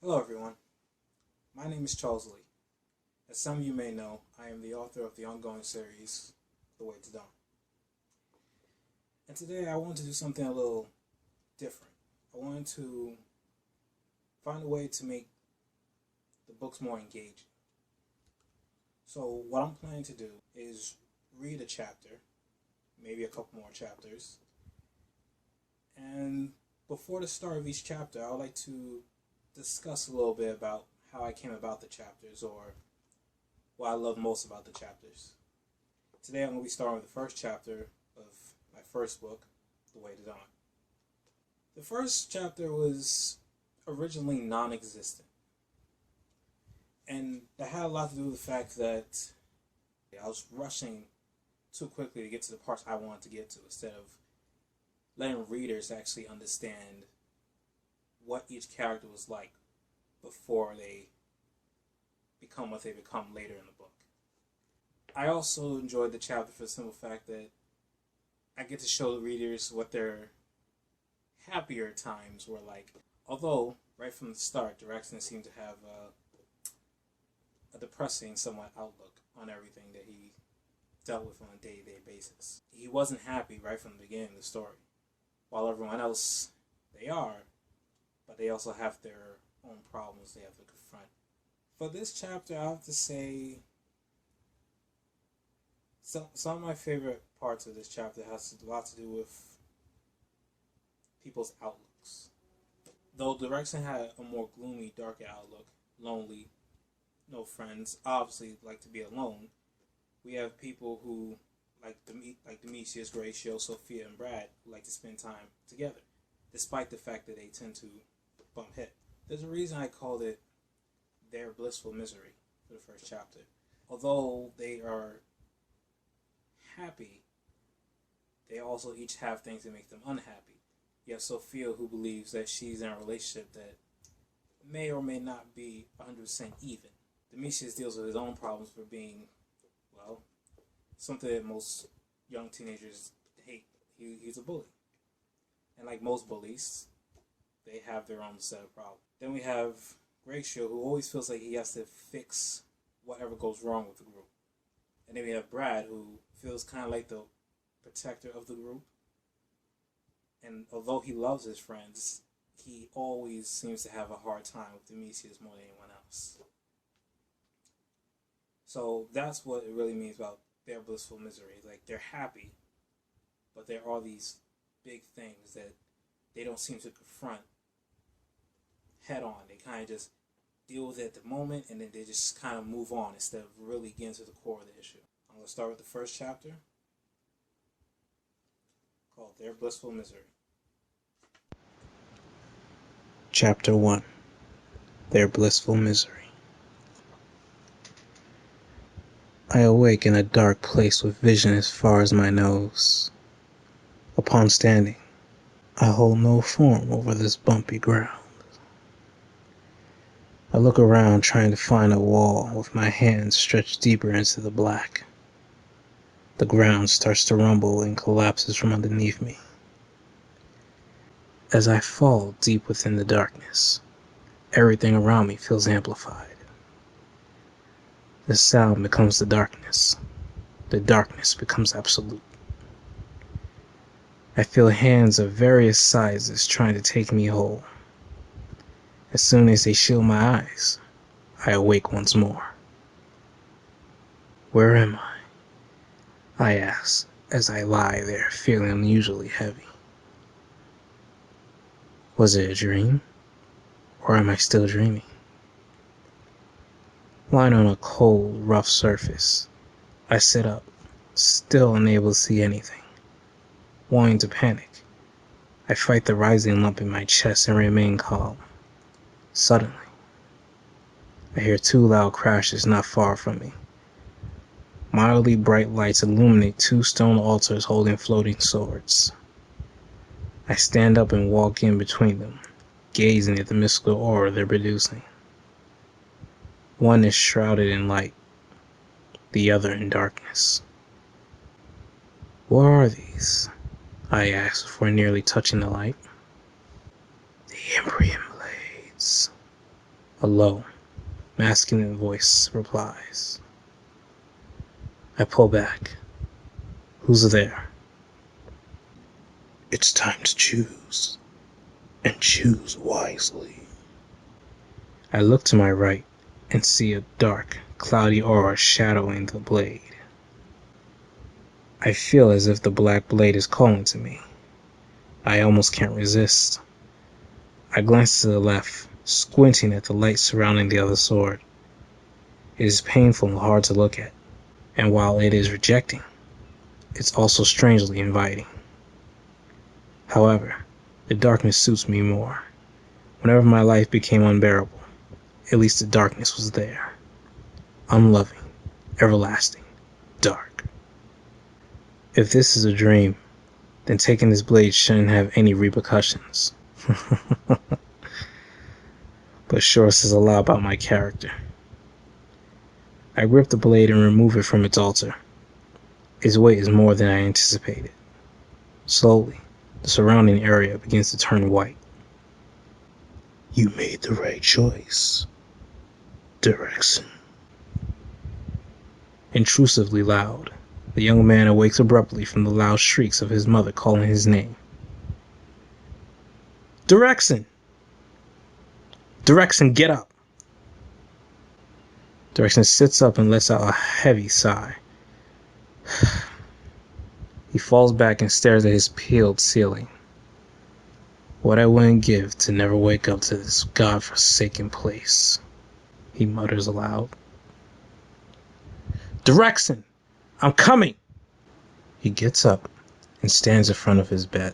Hello everyone, my name is Charles Lee. As some of you may know, I am the author of the ongoing series, The Way to Dawn. And today I wanted to do something a little different. I wanted to find a way to make the books more engaging. So what I'm planning to do is read a chapter, maybe a couple more chapters, and before the start of each chapter I would like to discuss a little bit about how I came about the chapters or what I love most about the chapters. Today I'm going to be starting with the first chapter of my first book, The Way to Dawn. The first chapter was originally non-existent, and that had a lot to do with the fact that I was rushing too quickly to get to the parts I wanted to get to instead of letting readers actually understand what each character was like before they become what they become later in the book. I also enjoyed the chapter for the simple fact that I get to show the readers what their happier times were like. Although, right from the start, Dirksen seemed to have a depressing, somewhat outlook on everything that he dealt with on a day-to-day basis. He wasn't happy right from the beginning of the story, while everyone else, they are, but they also have their own problems they have to confront. For this chapter, I have to say some of my favorite parts of this chapter has a lot to do with people's outlooks. Though Dirksen had a more gloomy, darker outlook, lonely, no friends, obviously like to be alone, we have people who, like Demetrius, Horatio, Sophia, and Brad, who like to spend time together, despite the fact that they tend to bump head. There's a reason I called it Their Blissful Misery for the first chapter. Although they are happy, they also each have things that make them unhappy. You have Sophia, who believes that she's in a relationship that may or may not be 100% even. Demetrius deals with his own problems for being, well, something that most young teenagers hate. He's a bully. And like most bullies, they have their own set of problems. Then we have Horatio, who always feels like he has to fix whatever goes wrong with the group. And then we have Brad, who feels kind of like the protector of the group. And although he loves his friends, he always seems to have a hard time with Demetrius more than anyone else. So that's what it really means about their blissful misery. Like, they're happy, but there are these big things that they don't seem to confront head on. They kind of just deal with it at the moment, and then they just kind of move on instead of really getting to the core of the issue. I'm going to start with the first chapter, called Their Blissful Misery. Chapter 1. Their Blissful Misery. I awake in a dark place with vision as far as my nose. Upon standing, I hold no form over this bumpy ground. I look around trying to find a wall with my hands stretched deeper into the black. The ground starts to rumble and collapses from underneath me. As I fall deep within the darkness, everything around me feels amplified. The sound becomes the darkness becomes absolute. I feel hands of various sizes trying to take me whole. As soon as they shield my eyes, I awake once more. Where am I ask as I lie there feeling unusually heavy. Was it a dream? Or am I still dreaming? Lying on a cold, rough surface, I sit up, still unable to see anything. Wanting to panic, I fight the rising lump in my chest and remain calm. Suddenly, I hear two loud crashes not far from me. Mildly bright lights illuminate two stone altars holding floating swords. I stand up and walk in between them, gazing at the mystical aura they're producing. One is shrouded in light, the other in darkness. What are these? I ask before nearly touching the light. The Embryon Blades, A low, masculine voice replies. I pull back. Who's there? It's time to choose, and choose wisely. I look to my right and see a dark, cloudy aura shadowing the blade. I feel as if the black blade is calling to me. I almost can't resist. I glance to the left, squinting at the light surrounding the other sword. It is painful and hard to look at, and while it is rejecting, it's also strangely inviting. However, the darkness suits me more. Whenever my life became unbearable, at least the darkness was there. Unloving, everlasting, dark. If this is a dream, then taking this blade shouldn't have any repercussions. But sure says a lot about my character. I grip the blade and remove it from its altar. Its weight is more than I anticipated. Slowly, the surrounding area begins to turn white. You made the right choice, Direction. Intrusively loud, the young man awakes abruptly from the loud shrieks of his mother calling his name. Direction! Direction, get up! Direction sits up and lets out a heavy sigh. He falls back and stares at his peeled ceiling. What I wouldn't give to never wake up to this godforsaken place, he mutters aloud. Direction! I'm coming! He gets up and stands in front of his bed.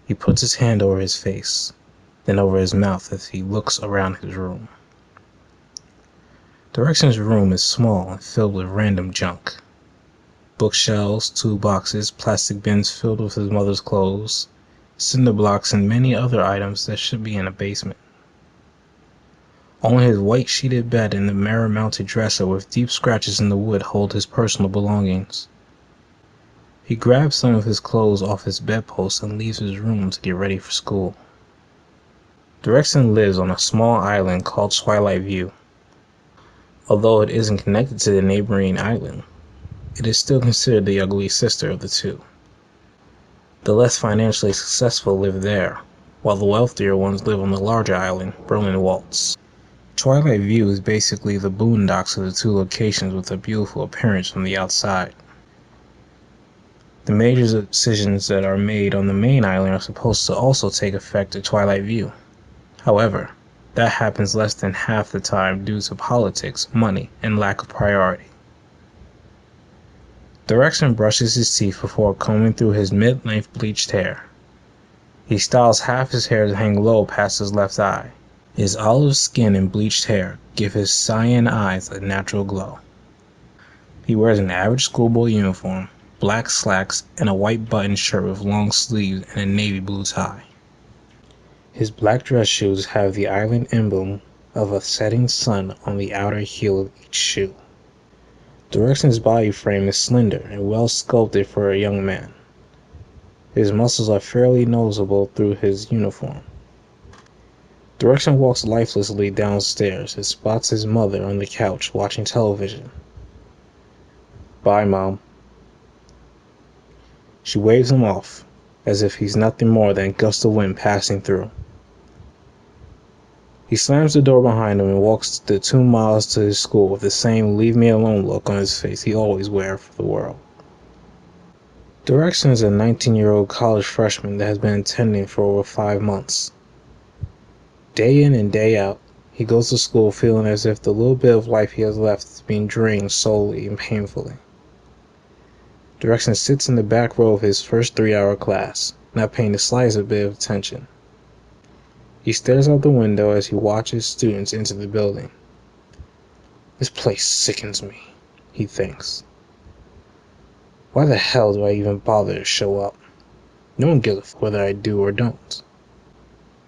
He puts his hand over his face, then over his mouth as he looks around his room. Direction's room is small and filled with random junk. Bookshelves, toolboxes, plastic bins filled with his mother's clothes, cinder blocks, and many other items that should be in a basement. Only his white sheeted bed and the mirror-mounted dresser with deep scratches in the wood hold his personal belongings. He grabs some of his clothes off his bedpost and leaves his room to get ready for school. Direction lives on a small island called Twilight View. Although it isn't connected to the neighboring island, it is still considered the ugly sister of the two. The less financially successful live there, while the wealthier ones live on the larger island, Berlin Waltz. Twilight View is basically the boondocks of the two locations with a beautiful appearance from the outside. The major decisions that are made on the main island are supposed to also take effect at Twilight View. However, that happens less than half the time due to politics, money, and lack of priority. Direction brushes his teeth before combing through his mid-length bleached hair. He styles half his hair to hang low past his left eye. His olive skin and bleached hair give his cyan eyes a natural glow. He wears an average schoolboy uniform, black slacks, and a white button shirt with long sleeves and a navy blue tie. His black dress shoes have the island emblem of a setting sun on the outer heel of each shoe. Direction's body frame is slender and well sculpted for a young man. His muscles are fairly noticeable through his uniform. Direction walks lifelessly downstairs and spots his mother on the couch watching television. Bye, Mom. She waves him off, as if he's nothing more than a gust of wind passing through. He slams the door behind him and walks the 2 miles to his school with the same leave-me-alone look on his face he always wears for the world. Direction is a 19-year-old college freshman that has been attending for over 5 months. Day in and day out, he goes to school feeling as if the little bit of life he has left is being drained slowly and painfully. Direction sits in the back row of his first 3-hour class, not paying the slightest bit of attention. He stares out the window as he watches students enter the building. This place sickens me, he thinks. Why the hell do I even bother to show up? No one gives a f whether I do or don't.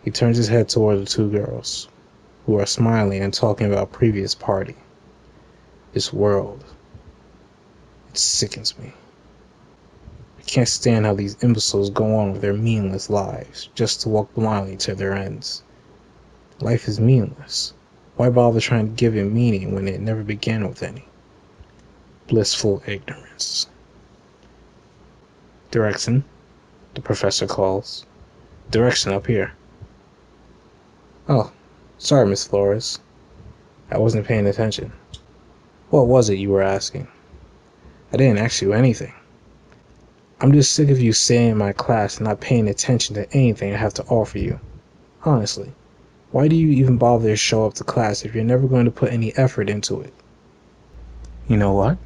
He turns his head toward the 2 girls, who are smiling and talking about a previous party. This world, it sickens me. I can't stand how these imbeciles go on with their meaningless lives, just to walk blindly to their ends. Life is meaningless. Why bother trying to give it meaning when it never began with any? Blissful ignorance. Direction, the professor calls. Direction up here. Oh, sorry, Miss Flores. I wasn't paying attention. What was it you were asking? I didn't ask you anything. I'm just sick of you sitting in my class and not paying attention to anything I have to offer you. Honestly, why do you even bother to show up to class if you're never going to put any effort into it? You know what?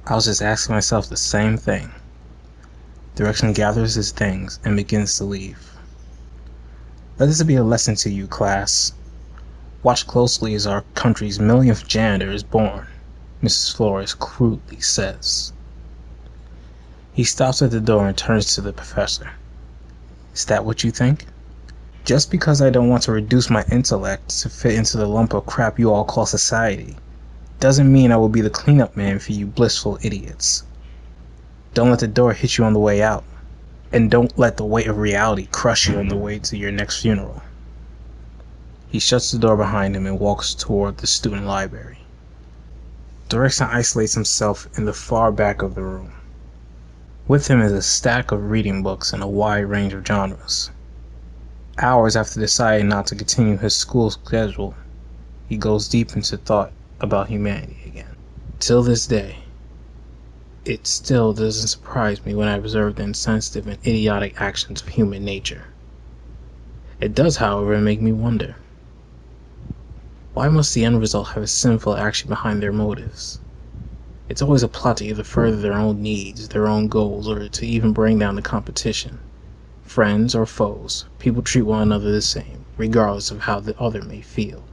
I was just asking myself the same thing. Direction gathers his things and begins to leave. Let this be a lesson to you, class. Watch closely as our country's millionth janitor is born, Mrs. Flores crudely says. He stops at the door and turns to the professor. Is that what you think? Just because I don't want to reduce my intellect to fit into the lump of crap you all call society, doesn't mean I will be the cleanup man for you blissful idiots. Don't let the door hit you on the way out, and don't let the weight of reality crush you on the way to your next funeral. He shuts the door behind him and walks toward the student library. Direction isolates himself in the far back of the room. With him is a stack of reading books in a wide range of genres. Hours after deciding not to continue his school schedule, he goes deep into thought about humanity again. Till this day, it still doesn't surprise me when I observe the insensitive and idiotic actions of human nature. It does, however, make me wonder. Why must the end result have a sinful action behind their motives? It's always a plot to either further their own needs, their own goals, or to even bring down the competition. Friends or foes, people treat one another the same, regardless of how the other may feel.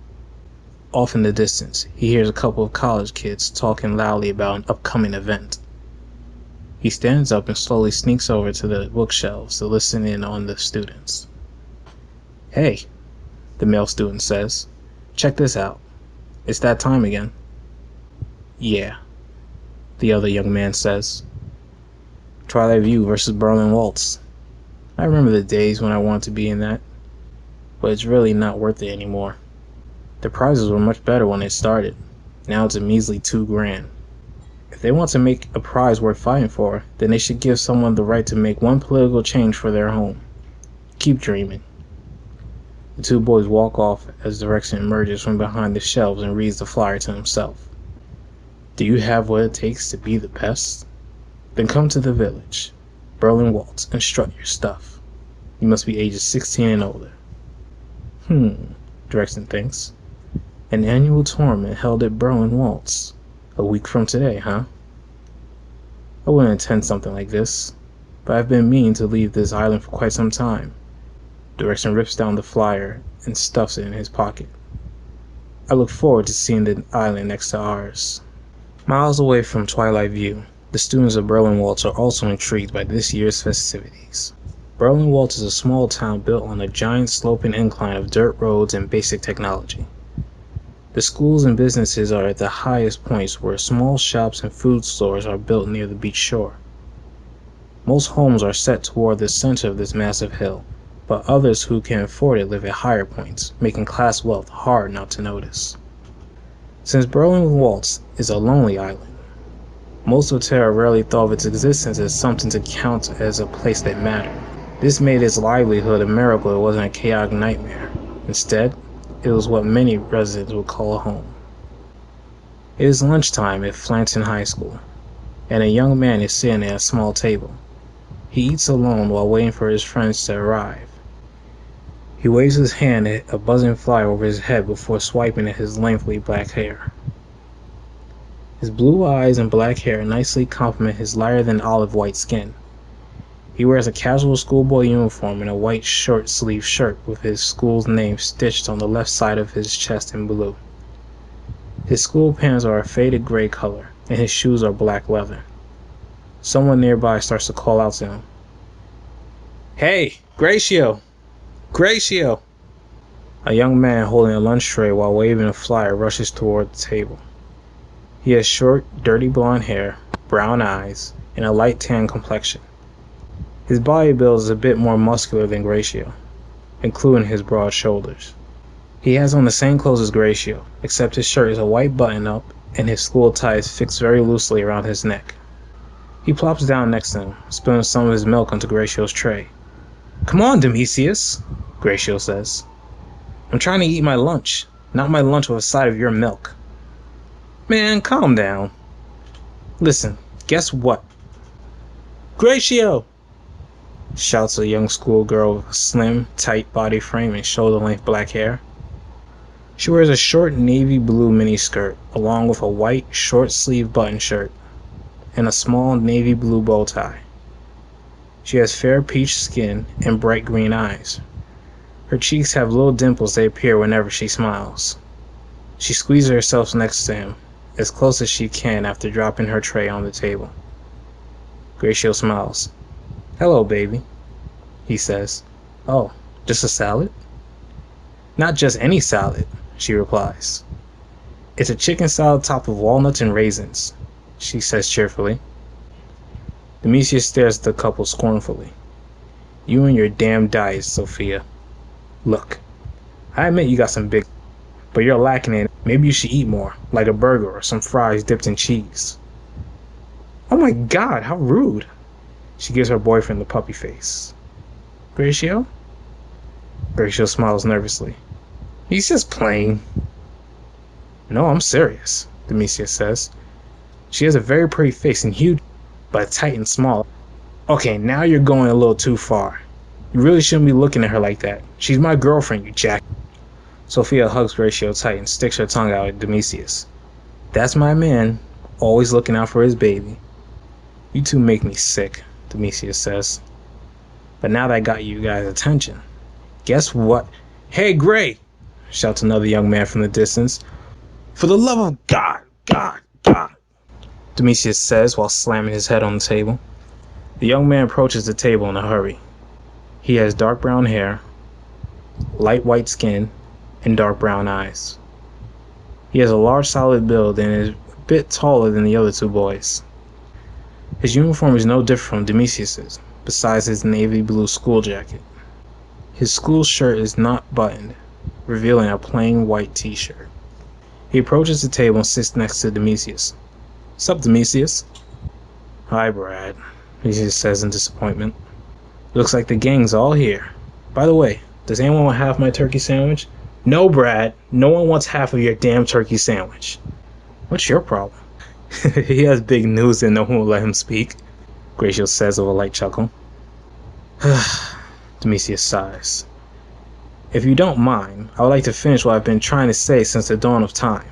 Off in the distance, he hears a couple of college kids talking loudly about an upcoming event. He stands up and slowly sneaks over to the bookshelves to listen in on the students. Hey, the male student says. Check this out. It's that time again. Yeah, the other young man says. Twilight View versus Berlin Waltz. I remember the days when I wanted to be in that, but it's really not worth it anymore. The prizes were much better when it started. Now it's a measly $2,000. If they want to make a prize worth fighting for, then they should give someone the right to make one political change for their home. Keep dreaming. The two boys walk off as Direction emerges from behind the shelves and reads the flyer to himself. Do you have what it takes to be the best? Then come to the village, Berlin Waltz, and strut your stuff. You must be ages 16 and older. Direction thinks. An annual tournament held at Berlin Waltz. A week from today, huh? I wouldn't attend something like this, but I've been meaning to leave this island for quite some time. Direction rips down the flyer and stuffs it in his pocket. I look forward to seeing the island next to ours. Miles away from Twilight View, the students of Berlin Waltz are also intrigued by this year's festivities. Berlin Waltz is a small town built on a giant sloping incline of dirt roads and basic technology. The schools and businesses are at the highest points, where small shops and food stores are built near the beach shore. Most homes are set toward the center of this massive hill, but others who can afford it live at higher points, making class wealth hard not to notice. Since Berlin Waltz is a lonely island, most of Terra rarely thought of its existence as something to count as a place that mattered. This made its livelihood a miracle it wasn't a chaotic nightmare. Instead, it was what many residents would call a home. It is lunchtime at Flanton High School, and a young man is sitting at a small table. He eats alone while waiting for his friends to arrive. He waves his hand at a buzzing fly over his head before swiping at his lengthy black hair. His blue eyes and black hair nicely complement his lighter-than-olive white skin. He wears a casual schoolboy uniform and a white short-sleeved shirt with his school's name stitched on the left side of his chest in blue. His school pants are a faded gray color, and his shoes are black leather. Someone nearby starts to call out to him. Hey, Gratio! Gratio! A young man holding a lunch tray while waving a flyer rushes toward the table. He has short, dirty blonde hair, brown eyes, and a light tan complexion. His body build is a bit more muscular than Gratio, including his broad shoulders. He has on the same clothes as Horatio, except his shirt is a white button-up and his school tie is fixed very loosely around his neck. He plops down next to him, spilling some of his milk onto Horatio's tray. "Come on, Demisius," Horatio says. "I'm trying to eat my lunch, not my lunch with a side of your milk." "Man, calm down. Listen, guess what?" "Horatio!" shouts a young schoolgirl with a slim, tight body frame and shoulder-length black hair. She wears a short navy blue miniskirt along with a white short-sleeved button shirt and a small navy blue bow tie. She has fair peach skin and bright green eyes. Her cheeks have little dimples that appear whenever she smiles. She squeezes herself next to him, as close as she can after dropping her tray on the table. Horatio smiles. "Hello, baby," he says. "Oh, just a salad?" "Not just any salad," she replies. "It's a chicken salad topped with walnuts and raisins," she says cheerfully. Demisius stares at the couple scornfully. "You and your damn diet, Sophia. Look, I admit you got some big, but you're lacking in it. Maybe you should eat more, like a burger or some fries dipped in cheese." "Oh my God, how rude!" She gives her boyfriend the puppy face. "Horatio?" Horatio smiles nervously. "He's just playing." "No, I'm serious," Demisius says. "She has a very pretty face and huge, but tight and small." "Okay, now you're going a little too far. You really shouldn't be looking at her like that. She's my girlfriend, you jack." Sophia hugs Horatio tight and sticks her tongue out at Demisius. "That's my man, always looking out for his baby." "You two make me sick," Demisius says. "But now that I got you guys' attention, guess what?" "Hey, Gray!" shouts another young man from the distance. "For the love of God, God, Demisius says while slamming his head on the table. The young man approaches the table in a hurry. He has dark brown hair, light white skin, and dark brown eyes. He has a large solid build and is a bit taller than the other two boys. His uniform is no different from Demisius's, besides his navy blue school jacket. His school shirt is not buttoned, revealing a plain white t-shirt. He approaches the table and sits next to Demisius. "Sup, Demisius?" "Hi, Brad," Demisius says in disappointment. "Looks like the gang's all here. By the way, does anyone want half my turkey sandwich?" "No, Brad, no one wants half of your damn turkey sandwich." "What's your problem?" "He has big news and no one will let him speak," Horatio says with a light chuckle. Demisius sighs. "If you don't mind, I would like to finish what I've been trying to say since the dawn of time.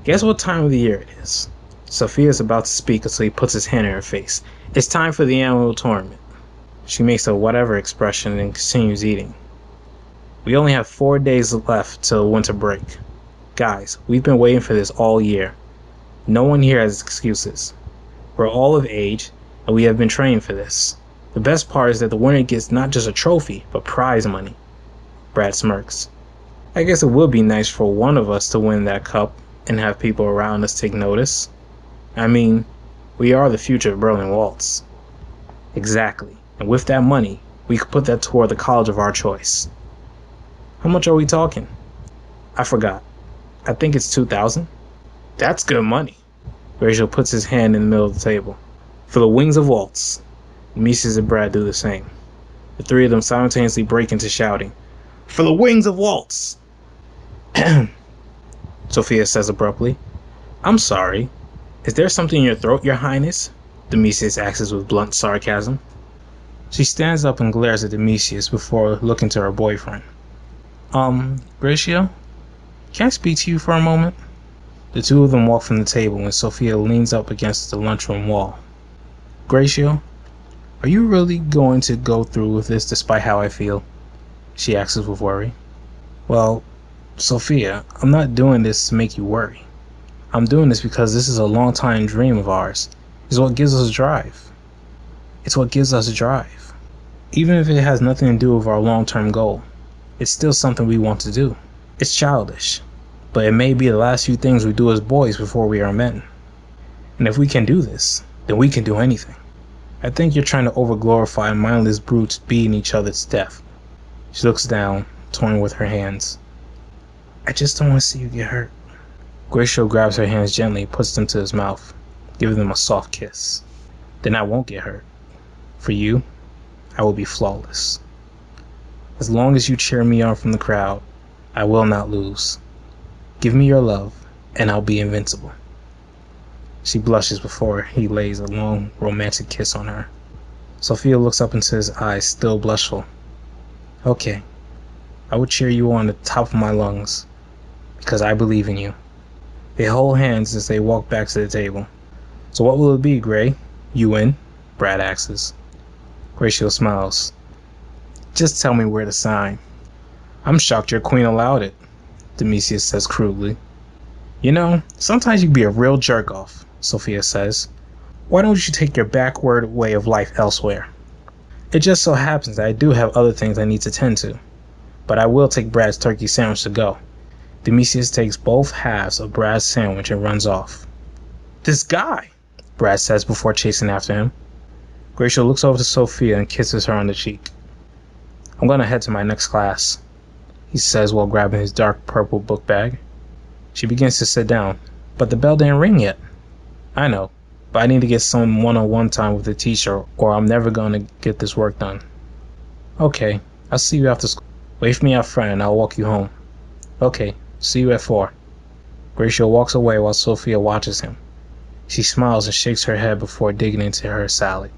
Guess what time of the year it is?" Sophia is about to speak until he puts his hand in her face. "It's time for the annual tournament." She makes a whatever expression and continues eating. "We only have 4 days left till winter break. Guys, we've been waiting for this all year. No one here has excuses. We're all of age, and we have been training for this. The best part is that the winner gets not just a trophy, but prize money." Brad smirks. "I guess it would be nice for one of us to win that cup and have people around us take notice. I mean, we are the future of Berlin Waltz." "Exactly, and with that money, we could put that toward the college of our choice." "How much are we talking?" "I forgot. I think it's 2,000. "That's good money." Horatio puts his hand in the middle of the table. "For the Wings of Waltz." Demisius and Brad do the same. The three of them simultaneously break into shouting, "For the Wings of Waltz!" Sophia says abruptly, "I'm sorry. Is there something in your throat, Your Highness?" Demisius asks with blunt sarcasm. She stands up and glares at Demisius before looking to her boyfriend. Horatio? Can I speak to you for a moment?" The two of them walk from the table and Sophia leans up against the lunchroom wall. "Horatio, are you really going to go through with this despite how I feel?" she asks with worry. "Well, Sophia, I'm not doing this to make you worry. I'm doing this because this is a long-time dream of ours. It's what gives us drive. It's what gives us drive. Even if it has nothing to do with our long-term goal, it's still something we want to do. It's childish, but it may be the last few things we do as boys before we are men. And if we can do this, then we can do anything. I think you're trying to over-glorify mindless brutes beating each other to death." She looks down, toying with her hands. I just don't want to see you get hurt. Gracio grabs her hands gently and puts them to his mouth, giving them a soft kiss. Then I won't get hurt. For you, I will be flawless. As long as you cheer me on from the crowd, I will not lose. Give me your love, and I'll be invincible. She blushes before he lays a long, romantic kiss on her. Sophia looks up into his eyes, still blushful. Okay, I will cheer you on the top of my lungs, because I believe in you. They hold hands as they walk back to the table. So what will it be, Gray? You win? Brad asks. Gracio smiles. Just tell me where to sign. I'm shocked your queen allowed it, Demetrius says crudely. You know, sometimes you can be a real jerk-off, Sophia says. Why don't you take your backward way of life elsewhere? It just so happens that I do have other things I need to tend to. But I will take Brad's turkey sandwich to go. Demetrius takes both halves of Brad's sandwich and runs off. This guy, Brad says before chasing after him. Gracio looks over to Sophia and kisses her on the cheek. I'm going to head to my next class, he says while grabbing his dark purple book bag. She begins to sit down, but the bell didn't ring yet. I know, but I need to get some one-on-one time with the teacher or I'm never going to get this work done. Okay, I'll see you after school. Wait for me out front and I'll walk you home. Okay, see you at 4. Gracio walks away while Sophia watches him. She smiles and shakes her head before digging into her salad.